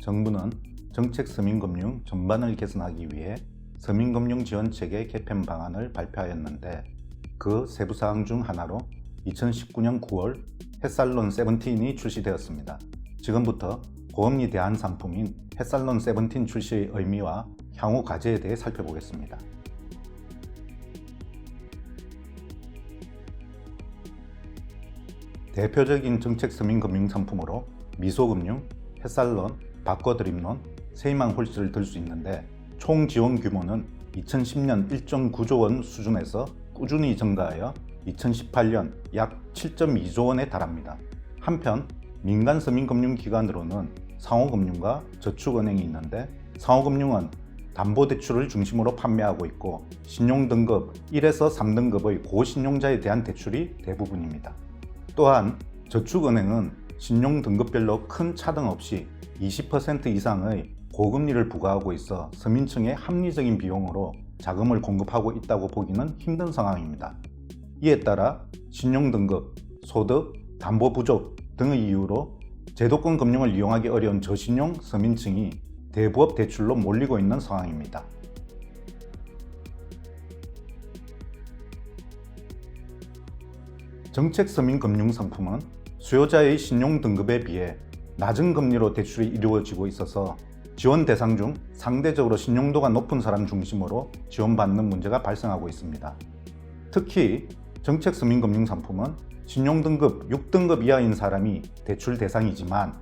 정부는 정책 서민금융 전반을 개선하기 위해 서민금융지원체계 개편 방안을 발표하였는데 그 세부사항 중 하나로 2019년 9월 햇살론 세븐틴이 출시되었습니다. 지금부터 고금리 대안 상품인 햇살론 세븐틴 출시의 의미와 향후 과제에 대해 살펴보겠습니다. 대표적인 정책 서민금융 상품으로 미소금융, 햇살론, 바꿔드림론, 세희망 홀스를 들 수 있는데 총 지원 규모는 2010년 1.9조 원 수준에서 꾸준히 증가하여 2018년 약 7.2조 원에 달합니다. 한편 민간 서민금융기관으로는 상호금융과 저축은행이 있는데 상호금융은 담보대출을 중심으로 판매하고 있고 신용등급 1에서 3등급의 고신용자에 대한 대출이 대부분입니다. 또한 저축은행은 신용등급별로 큰 차등 없이 20% 이상의 고금리를 부과하고 있어 서민층의 합리적인 비용으로 자금을 공급하고 있다고 보기는 힘든 상황입니다. 이에 따라 신용등급, 소득, 담보 부족 등의 이유로 제도권 금융을 이용하기 어려운 저신용 서민층이 대부업 대출로 몰리고 있는 상황입니다. 정책 서민 금융 상품은 수요자의 신용 등급에 비해 낮은 금리로 대출이 이루어지고 있어서 지원 대상 중 상대적으로 신용도가 높은 사람 중심으로 지원받는 문제가 발생하고 있습니다. 특히 정책 서민 금융 상품은 신용 등급 6등급 이하인 사람이 대출 대상이지만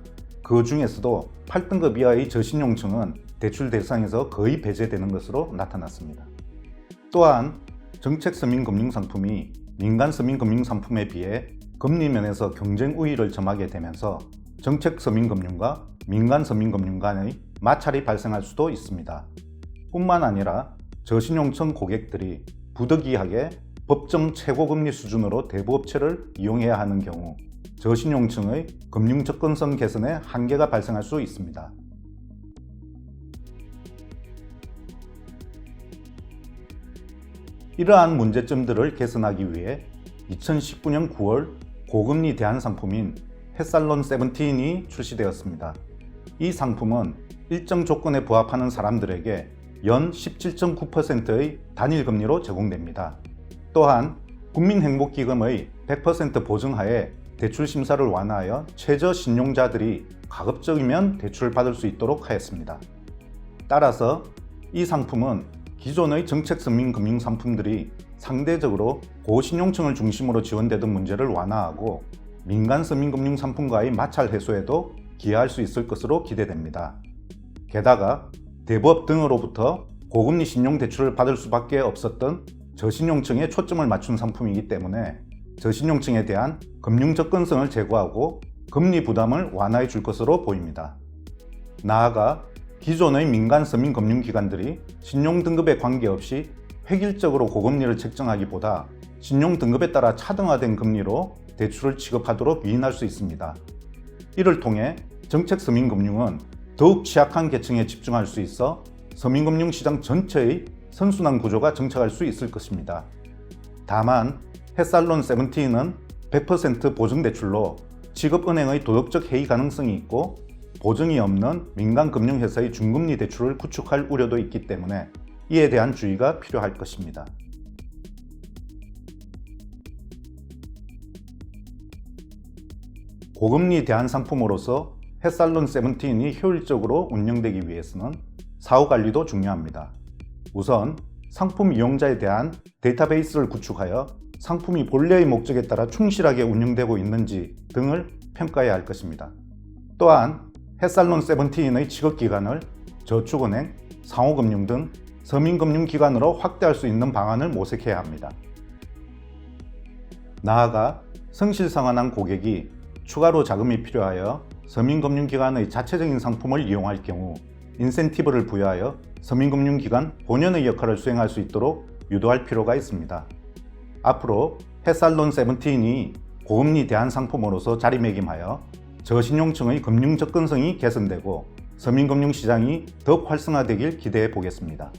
그 중에서도 8등급 이하의 저신용층은 대출 대상에서 거의 배제되는 것으로 나타났습니다. 또한 정책 서민 금융 상품이 민간 서민 금융 상품에 비해 금리 면에서 경쟁 우위를 점하게 되면서 정책 서민 금융과 민간 서민 금융 간의 마찰이 발생할 수도 있습니다. 뿐만 아니라 저신용층 고객들이 부득이하게 법정 최고금리 수준으로 대부업체를 이용해야 하는 경우 저신용층의 금융 접근성 개선에 한계가 발생할 수 있습니다. 이러한 문제점들을 개선하기 위해 2019년 9월 고금리 대안 상품인 햇살론 세븐틴이 출시되었습니다. 이 상품은 일정 조건에 부합하는 사람들에게 연 17.9%의 단일금리로 제공됩니다. 또한 국민행복기금의 100% 보증하에 대출 심사를 완화하여 최저신용자들이 가급적이면 대출을 받을 수 있도록 하였습니다. 따라서 이 상품은 기존의 정책 서민 금융 상품들이 상대적으로 고신용층을 중심으로 지원되던 문제를 완화하고 민간 서민 금융 상품과의 마찰 해소에도 기여할 수 있을 것으로 기대됩니다. 게다가 대부업 등으로부터 고금리 신용 대출을 받을 수밖에 없었던 저신용층에 초점을 맞춘 상품이기 때문에 저신용층에 대한 금융 접근성을 제고하고 금리 부담을 완화해 줄 것으로 보입니다. 나아가 기존의 민간 서민 금융기관들이 신용등급에 관계없이 획일적으로 고금리를 책정하기보다 신용등급에 따라 차등화된 금리로 대출을 취급하도록 유인할 수 있습니다. 이를 통해 정책 서민금융은 더욱 취약한 계층에 집중할 수 있어 서민금융 시장 전체의 선순환 구조가 정착할 수 있을 것입니다. 다만 햇살론 세븐틴은 100% 보증대출로 직업은행의 도덕적 해이 가능성이 있고 보증이 없는 민간금융회사의 중금리 대출을 구축할 우려도 있기 때문에 이에 대한 주의가 필요할 것입니다. 고금리 대안 상품으로서 햇살론 세븐틴이 효율적으로 운영되기 위해서는 사후 관리도 중요합니다. 우선 상품 이용자에 대한 데이터베이스를 구축하여 상품이 본래의 목적에 따라 충실하게 운영되고 있는지 등을 평가해야 할 것입니다. 또한 햇살론 세븐틴의 취급기관을 저축은행, 상호금융 등 서민금융기관으로 확대할 수 있는 방안을 모색해야 합니다. 나아가 성실성안한 고객이 추가로 자금이 필요하여 서민금융기관의 자체적인 상품을 이용할 경우 인센티브를 부여하여 서민금융기관 본연의 역할을 수행할 수 있도록 유도할 필요가 있습니다. 앞으로 햇살론 세븐틴이 고금리 대안 상품으로서 자리매김하여 저신용층의 금융 접근성이 개선되고 서민금융시장이 더욱 활성화되길 기대해 보겠습니다.